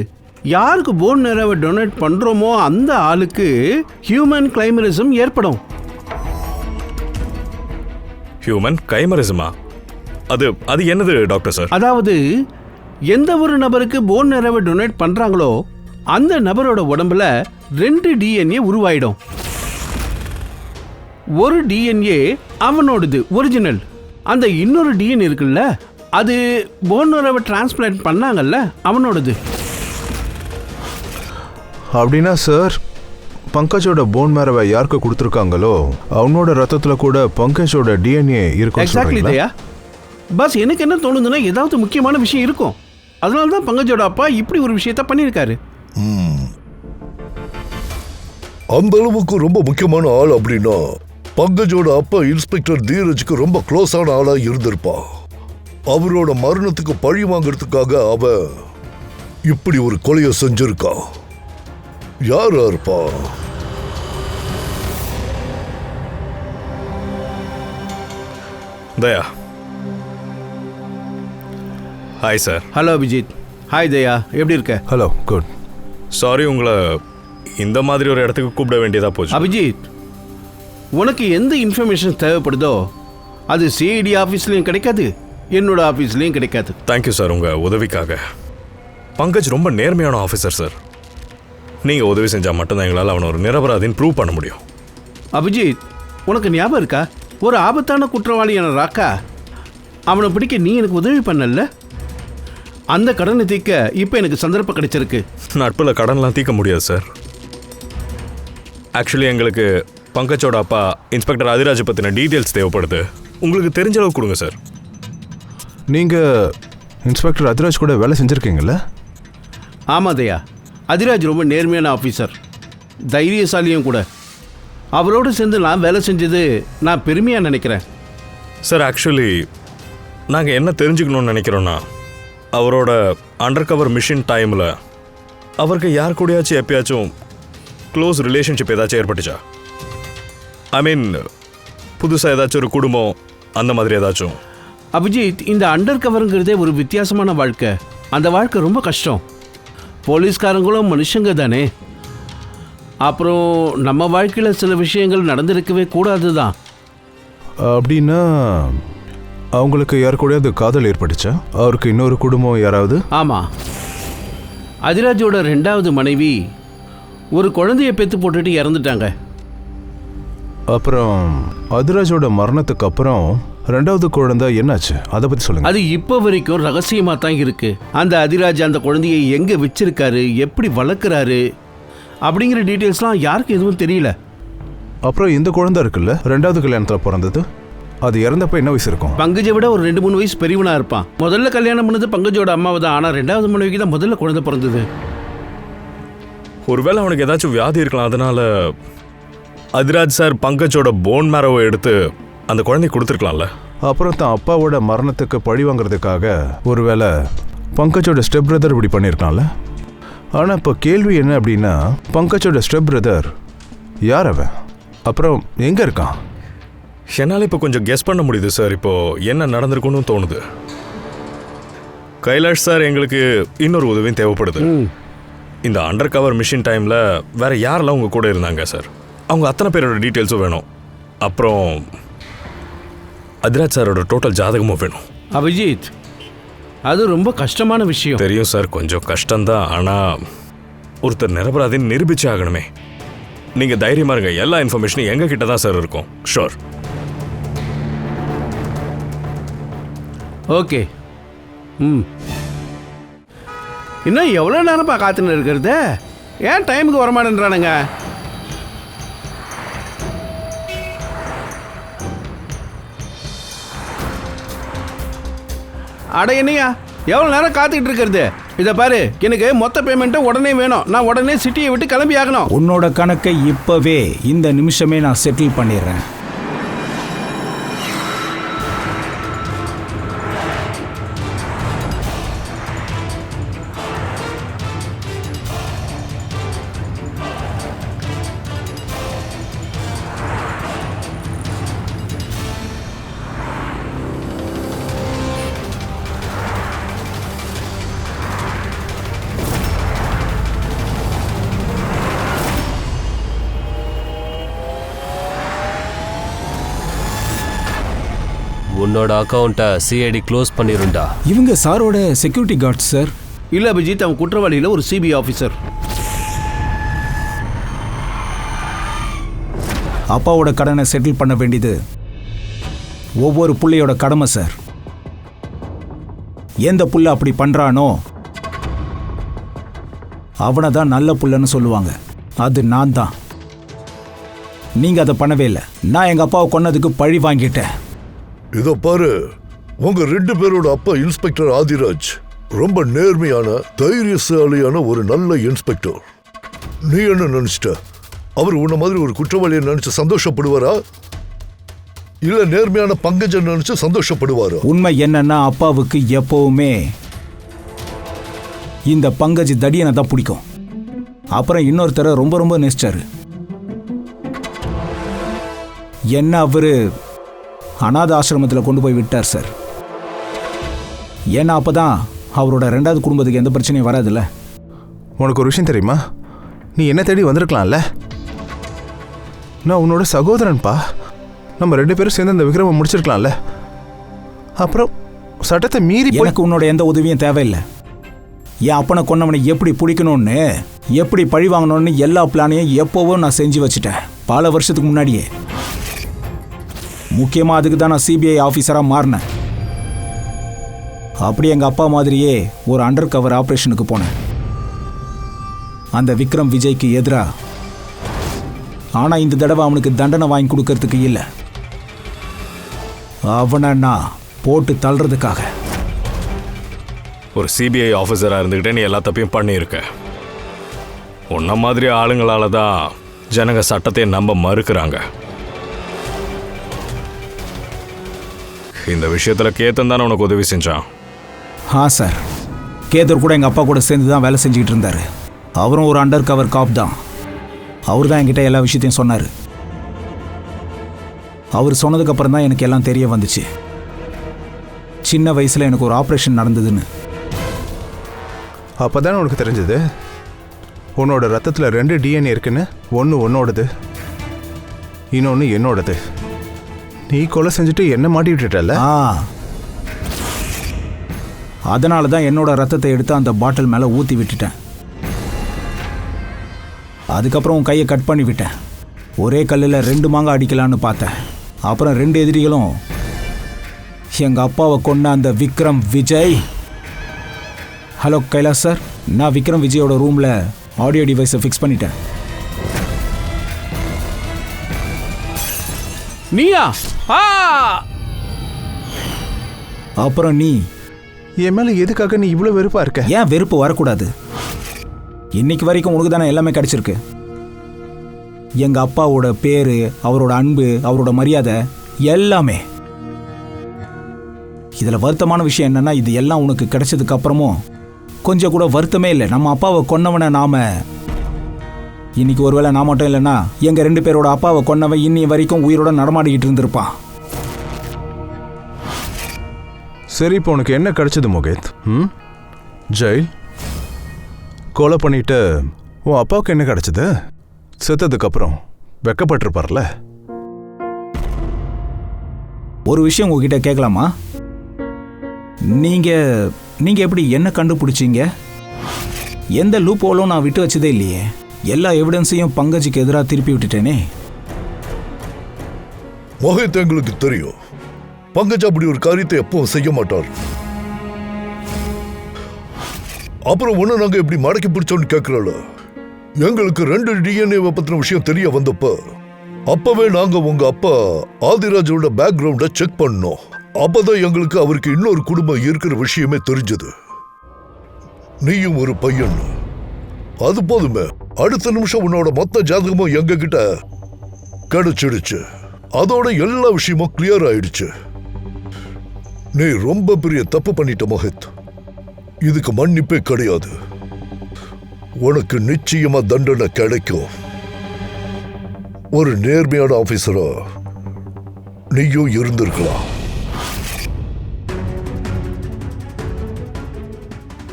யாருக்கு போன் நேரோவை டொனேட் பண்றோமோ அந்த ஆளுக்கு ஹியூமன் கிளைமரிசம் ஏற்படும். ஹியூமன் கைமரிசமா? அது என்னது டாக்டர் சார்? அதாவது எந்த ஒரு நபருக்கு போன் நேரோவை டொனேட் பண்றாங்களோ அந்த நபரோட உடம்புல 2 DNA உருவாயிடும். ஒரு DNA அவனோடது ஒரிஜினல். அந்த இன்னொரு DNA இருக்குல்ல, அது போன் நேரோவை டிரான்ஸ்பிளான்ட் பண்ணாங்கல்ல, அவனோடது. அப்படின்னா சார், பங்கஜோட போன் மேரவை யாருக்கு கொடுத்துருக்காங்களோ அவனோட ரத்தத்தில் கூட பங்கஜோட DNA இருக்கும். எக்ஸாக்ட்லி தயா. பஸ் எனக்கு என்ன தோணுதுன்னா, ஏதாவது முக்கியமான விஷயம் இருக்கும். அதனால தான் பங்கஜோட அப்பா இப்படி ஒரு விஷயத்த பண்ணியிருக்காரு. அந்த அளவுக்கு ரொம்ப முக்கியமான ஆள் அப்படின்னா பங்கஜோட அப்பா இன்ஸ்பெக்டர் தீரஜுக்கு ரொம்ப க்ளோஸான ஆளா இருந்திருப்பா. அவரோட மரணத்துக்கு பழி வாங்கறதுக்காக அவ இப்படி ஒரு கொலையை செஞ்சிருக்கா. யாரா இருப்பா? Daya. Hi sir. Hello Abhijeet. Hi Daya, எப்படி இருக்க? Hello, good. சாரி, உங்களை இந்த மாதிரி ஒரு இடத்துக்கு கூப்பிட வேண்டியதா போச்சு. அபிஜித், உனக்கு எந்த இன்ஃபர்மேஷன் தேவைப்படுதோ அது சிஐடி ஆஃபீஸ்லையும் கிடைக்காது, என்னோட ஆஃபீஸ்லையும் கிடைக்காது. தேங்க்யூ சார் உங்கள் உதவிக்காக. பங்கஜ் ரொம்ப நேர்மையான ஆஃபீஸர் சார். நீங்கள் உதவி செஞ்சால் மட்டும்தான் எங்களால் அவனை ஒரு நிரபராதின்னு ப்ரூவ் பண்ண முடியும். அபிஜித், உனக்கு ஞாபகம் இருக்கா, ஒரு ஆபத்தான குற்றவாளியான ராக்கா, அவனை பிடிக்க நீ எனக்கு உதவி பண்ணல? அந்த கடனை தீர்க்க இப்போ எனக்கு சந்தர்ப்பம் கிடைச்சிருக்கு. நட்பில் கடன்லாம் தீர்க்க முடியாது சார். ஆக்சுவலி எங்களுக்கு பங்கஜோட அப்பா இன்ஸ்பெக்டர் அதிராஜ் பற்றின டீட்டெயில்ஸ் தேவைப்படுது. உங்களுக்கு தெரிஞ்ச அளவு கொடுங்க சார். நீங்கள் இன்ஸ்பெக்டர் அதிராஜ் கூட வேலை செஞ்சுருக்கீங்களா? ஆமாம் தயா, அதிராஜ் ரொம்ப நேர்மையான ஆஃபீஸர், தைரியசாலியும் கூட. அவரோடு சேர்ந்து நான் வேலை செஞ்சது நான் பெருமையாக நினைக்கிறேன். சார், ஆக்சுவலி நாங்கள் என்ன தெரிஞ்சுக்கணும்னு நினைக்கிறோன்னா, அவரோட அண்டர் கவர் மிஷின் டைமில் அவருக்கு யார் கூடயாச்சும் எப்பயாச்சும் க்ளோஸ் ரிலேஷன்ஷிப் ஏதாச்சும் ஏற்பட்டுச்சா? ஐ மீன் புதுசாக ஏதாச்சும் ஒரு குடும்பம் அந்த மாதிரி ஏதாச்சும்? அபிஜித், இந்த அண்டர் கவருங்கிறதே ஒரு வித்தியாசமான வாழ்க்கை. அந்த வாழ்க்கை ரொம்ப கஷ்டம். போலீஸ்காரங்களும் மனுஷங்க தானே. அப்புறம் நம்ம வாழ்க்கையில் சில விஷயங்கள் நடந்திருக்கவே கூடாது தான். அப்படின்னா அவங்களுக்கு யார் கூடயாவது காதல் ஏற்பட்டுச்சா? அவருக்கு இன்னொரு குடும்பம் யாராவது? ஆமாம், அதிராஜோட 2வது மனைவி ஒரு குழந்தைய பெற்று போட்டுட்டு இறந்துட்டாங்க. அப்புறம் அதிராஜோட மரணத்துக்கு அப்புறம் 2வது குழந்தை என்னாச்சு? அதை பற்றி சொல்லுங்க. அது இப்போ வரைக்கும் ரகசியமாக தான் இருக்கு. அந்த அதிராஜ் அந்த குழந்தையை எங்கே வச்சிருக்காரு, எப்படி வளர்க்குறாரு அப்படிங்கிற டீட்டெயில்ஸ்லாம் யாருக்கு எதுவும் தெரியல. அப்புறம் இந்த குழந்தை இருக்குல்ல, 2வது கல்யாணத்தில் பிறந்தது, அது இறந்தப்ப என்ன வயசு இருக்கும்? பங்கஜை விட ஒரு 2-3 வயசு பெரியவனா இருப்பான். முதல்ல கல்யாணம் பண்ணது பங்கஜோட அம்மாவை தான். ஆனால் 2வது மனைவிக்கு தான் முதல்ல குழந்தை பிறந்தது. ஒருவேளை அவனுக்கு ஏதாச்சும் வியாதி இருக்கலாம். அதனால அதிராஜ் சார் பங்கஜோட போன் மேரோவை எடுத்து அந்த குழந்தைய கொடுத்துருக்கலாம்ல. அப்புறம் தான் அப்பாவோட மரணத்துக்கு பழி வாங்குறதுக்காக ஒருவேளை பங்கஜோட ஸ்டெப் பிரதர் இப்படி பண்ணியிருக்கலாம்ல. ஆனால் இப்போ கேள்வி என்ன அப்படின்னா, பங்கஜோட ஸ்டெப் பிரதர் யார் அவன்? அப்புறம் எங்கே இருக்கான்? என்னால் இப்போ கொஞ்சம் கெஸ் பண்ண முடியுது சார். இப்போ என்ன நடந்திருக்குன்னு தோணுது. கைலாஷ் சார், எங்களுக்கு இன்னொரு உதவியும் தேவைப்படுது. இந்த அண்டர் கவர் மிஷின் டைமில் வேற யாரெல்லாம் உங்கள் கூட இருந்தாங்க சார்? அவங்க அத்தனை பேரோட டீட்டெயில்ஸும் வேணும். அப்புறம் அதிராஜ் சாரோட டோட்டல் ஜாதகமும் வேணும். அபிஜித், அது ரொம்ப கஷ்டமான விஷயம். தெரியும் சார், கொஞ்சம் கஷ்டம்தான். ஆனால் ஒருத்தர் நிரபராதின்னு நிரூபிச்சு ஆகணுமே. நீங்கள் தைரியமாக இருங்க, எல்லா இன்ஃபர்மேஷனும் எங்கள் கிட்ட தான் சார் இருக்கும். ஷோர். ஓகே. இன்னும் எவ்வளோ நேரப்பா காத்துன்னு இருக்கிறது? ஏன் டைமுக்கு வரமாட்டேன்றானுங்க? அட என்னையா எவ்வளோ நேரம் காத்துக்கிட்டு இருக்கிறது? இதை பாரு, எனக்கு மொத்த பேமெண்ட்டை உடனே வேணும். நான் உடனே சிட்டியை விட்டு கிளம்பி ஆகணும். உன்னோட கணக்கை இப்போவே இந்த நிமிஷமே நான் செட்டில் பண்ணிடுறேன். உன்னோட அக்கௌண்ட்டை சிஐடி க்ளோஸ் பண்ணிருண்டா. இவங்க சாரோட செக்யூரிட்டி கார்ட்ஸ் சார். இல்லை அபிஜித், அவன் குற்றவாளியில் ஒரு சிபிஐ ஆஃபீஸர். அப்பாவோட கடனை செட்டில் பண்ண வேண்டியது ஒவ்வொரு புள்ளையோட கடமை சார். எந்த புள்ள அப்படி பண்றானோ அவனை தான் நல்ல புள்ளன்னு சொல்லுவாங்க. அது நான் தான். நீங்க அதை பண்ணவே இல்லை. நான் எங்க அப்பாவை கொன்னதுக்கு பழி வாங்கிட்டேன். இதோ பாரு, உங்க 2 பேரோட அப்பா இன்ஸ்பெக்டர் ஆதிராஜ் ரொம்ப நேர்மையான, தைரியசாலியான ஒரு நல்ல இன்ஸ்பெக்டர். நீ என்ன நினைச்சிட்ட? அவர் உன்ன மாதிரி ஒரு குற்றவாளியை நினைச்சு சந்தோஷப்படுவாரா, இல்ல நேர்மையான பங்கஜை நினைச்சு சந்தோஷப்படுவாரா? உண்மை என்னன்னா, அப்பாவுக்கு எப்பவுமே இந்த பங்கஜ் தடியனை தான் பிடிக்கும். அப்புறம் இன்னொருத்தரை ரொம்ப ரொம்ப நேசிச்சாரு. என்ன அவரு அநாத ஆசிரமத்தில் கொண்டு போய் விட்டார் சார். ஏன்னா அப்பதான் அவரோட 2வது குடும்பத்துக்கு எந்த பிரச்சனையும் வராதுல்ல. உனக்கு ஒரு விஷயம் தெரியுமா? நீ என்ன தேடி வந்திருக்கலாம்ல. நான் உன்னோட சகோதரன்பா. நம்ம 2 பேரும் சேர்ந்து அந்த விக்ரமம் முடிச்சிருக்கலாம்ல. அப்புறம் சட்டத்தை மீறி எனக்கு உன்னோட எந்த உதவியும் தேவையில்லை. என் அப்பனை கொன்னவனை எப்படி பிடிக்கணும்னு, எப்படி பழி வாங்கணும்னு எல்லா பிளானையும் எப்போவும் நான் செஞ்சு வச்சுட்டேன், பல வருஷத்துக்கு முன்னாடியே. முக்கியமாக அதுக்கு தான் நான் சிபிஐ ஆஃபீஸராக மாறினேன். அப்படி எங்கள் அப்பா மாதிரியே ஒரு அண்டர் கவர் ஆப்ரேஷனுக்கு போனேன், அந்த விக்ரம் விஜய்க்கு எதிராக. ஆனால் இந்த தடவை அவனுக்கு தண்டனை வாங்கி கொடுக்கறதுக்கு இல்லை, அவனை நான் போட்டு தள்ளுறதுக்காக. ஒரு சிபிஐ ஆஃபீஸராக இருந்துக்கிட்டே நீ எல்லா தப்பையும் பண்ணியிருக்க. உன்ன மாதிரி ஆளுங்களால தான் ஜனங்க சட்டத்தை நம்ப மறுக்கிறாங்க. இந்த விஷயத்தில் கேத்தன் தானே உனக்கு உதவி செஞ்சான்? சார். கேதர் கூட எங்கள் அப்பா கூட சேர்ந்து தான் வேலை செஞ்சுக்கிட்டு இருந்தார். அவரும் ஒரு அண்டர் கவர் காப் தான். அவர் தான் என்கிட்ட எல்லா விஷயத்தையும் சொன்னார். அவர் சொன்னதுக்கப்புறம் தான் எனக்கு எல்லாம் தெரிய வந்துச்சு. சின்ன வயசில் எனக்கு ஒரு ஆப்ரேஷன் நடந்ததுன்னு. அப்போ தானே உனக்கு தெரிஞ்சது உன்னோட ரத்தத்தில் 2 டிஎன்ஏ இருக்குன்னு. ஒன்று உன்னோடது, இன்னொன்று என்னோடது. நீ கொலை செஞ்சுட்டு என்ன மாட்டி விட்டுட்டல. அதனால தான் என்னோட ரத்தத்தை எடுத்து அந்த பாட்டில் மேலே ஊற்றி விட்டுட்டேன். அதுக்கப்புறம் உன் கையை கட் பண்ணி விட்டேன். ஒரே கல்லில் 2 மாங்காய் அடிக்கலான்னு பார்த்தேன். அப்புறம் 2 எதிரிகளும் எங்கள் அப்பாவை கொன்ன அந்த விக்ரம் விஜய். ஹலோ கைலாஷ் சார், நான் விக்ரம் விஜயோட ரூமில் ஆடியோ டிவைஸை ஃபிக்ஸ் பண்ணிட்டேன். நீயா? அப்புறம் நீ என் மேலே எதுக்காக நீ இவ்வளோ வெறுப்பாக இருக்க? ஏன் வெறுப்பு வரக்கூடாது? இன்னைக்கு வரைக்கும் உனக்கு தானே எல்லாமே கிடைச்சிருக்கு. எங்கள் அப்பாவோட பேர், அவரோட அன்பு, அவரோட மரியாதை எல்லாமே. இதில் வருத்தமான விஷயம் என்னன்னா, இது எல்லாம் உனக்கு கிடைச்சதுக்கு அப்புறமும் கொஞ்சம் கூட வருத்தமே இல்லை. நம்ம அப்பாவை கொன்னவனை நாம இன்னைக்கு ஒருவேளை நான் மட்டும் இல்லைன்னா எங்கள் 2 பேரோட அப்பாவை கொன்னவன் இன்னி வரைக்கும் உயிரோட நடமாடிக்கிட்டு இருந்திருப்பான். சரி, இப்போ உனக்கு என்ன கிடைச்சது மோகித்? ஜெயில் கொலை பண்ணிட்டு உன் அப்பாவுக்கு என்ன கிடைச்சது? செத்ததுக்கு அப்புறம் வெக்கப்பட்டிருப்பார்ல. ஒரு விஷயம் உங்ககிட்ட கேட்கலாமா? நீங்க எப்படி என்ன கண்டுபிடிச்சீங்க? எந்த லூப் ஹோலும் நான் விட்டு வச்சதே இல்லையே. எல்லா எவிடன்ஸையும் பங்கஜுக்கு எதிராக திருப்பி விட்டுட்டேனே. மோகித், எங்களுக்கு தெரியும் பங்கஜ் அப்படி ஒரு காரியத்தை எப்பவும் செய்ய மாட்டார். அப்புறம் ஒண்ணு நாங்க எப்படி மடக்கி பிடிச்சோன்னு கேட்கிறோம். எங்களுக்கு 2 டிஎன்ஏ பத்தின விஷயம் தெரிய வந்தப்ப அப்பவே நாங்க உங்க அப்பா ஆதிராஜோட பேக்ரவுண்ட செக் பண்ணோம். அப்பதான் எங்களுக்கு அவருக்கு இன்னொரு குடும்பம் இருக்கிற விஷயமே தெரிஞ்சது. நீயும் ஒரு பையன், அது போதுமே. அடுத்த நிமிஷம் உன்னோட மொத்த ஜாதகமும் எங்க கிட்ட கிடைச்சிடுச்சு. அதோட எல்லா விஷயமும் கிளியர் ஆயிடுச்சு. நீ ரொம்ப பெரிய தப்பு பண்ணிட்ட மோகித். இதுக்கு மன்னிப்பே கிடையாது. உனக்கு நிச்சயமா தண்டனை கிடைக்கும். ஒரு நேர்மையான ஆபீசரா நீயும் இருந்திருக்கலாம்.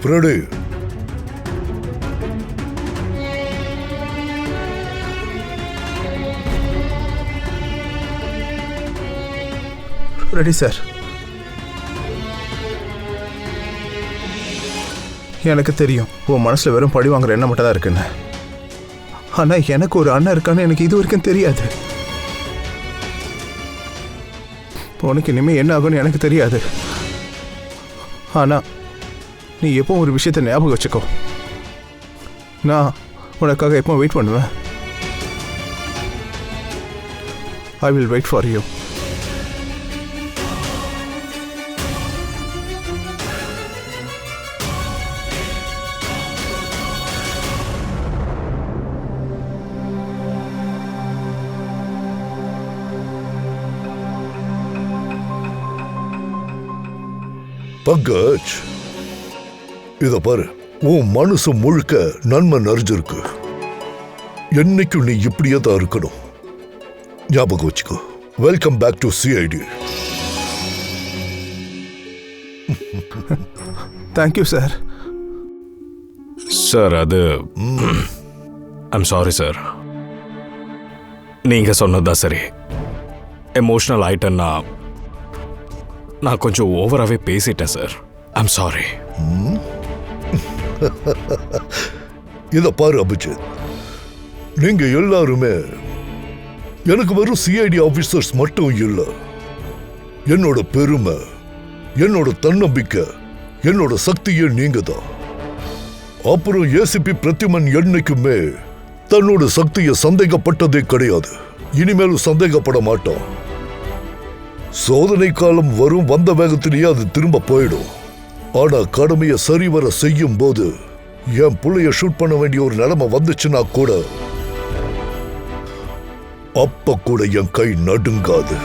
Freddy, ready sir. எனக்கு தெரியும் உன் மனசில் வெறும் பழி வாங்குற எண்ணம் மட்டும் தான் இருக்குன்னு. ஆனால் எனக்கு ஒரு அண்ணன் இருக்கான்னு எனக்கு இது வரைக்கும் தெரியாது. உனக்கு இனிமேல் என்ன ஆகும்னு எனக்கு தெரியாது. ஆனால் நீ எப்போ ஒரு விஷயத்தை ஞாபகம் வச்சுக்கோ. நான் உனக்காக எப்போ வெயிட் பண்ணுவேன். I will wait for you. Pankaj, இத பாரு, உன் மனசு முழுக்க நன்மை நிறைஞ்சிருக்கு. என்னைக்கும் நீ இப்படியே தான் இருக்கணும். ஞாபகம் வச்சுக்கோ. Welcome back to CID. Thank you sir. Sir, அது ஐம் சாரி சார். நீங்க சொன்னதுதான் சரி. எமோஷனல் ஆயிட்டேன்னா நான் கொஞ்சம் ஓவராகவே பேசிட்டேன் சார். I'm sorry. இத பாரு அபிஜித், நீங்க எல்லாருமே எனக்கு வெறும் சிஐடி ஆபீசர்ஸ் மட்டும் இல்ல. என்னோட பெருமை, என்னோட தன்னம்பிக்கை, என்னோட சக்தியே நீங்க தான். அப்புறம் ஏசிபி பிரத்யுமன் என்னைக்குமே தன்னோட சக்தியை சந்தேகப்பட்டதே கிடையாது. இனிமேலும் சந்தேகப்பட மாட்டோம். சோதனை காலம் வரும், வந்த வேகத்திலேயே அது திரும்ப போயிடும். ஆனா கடமையை சரிவர செய்யும் போது என் புள்ளைய ஷூட் பண்ண வேண்டிய ஒரு நிலைமை வந்துச்சுன்னா கூட அப்ப கூட என் கை நடுங்காது.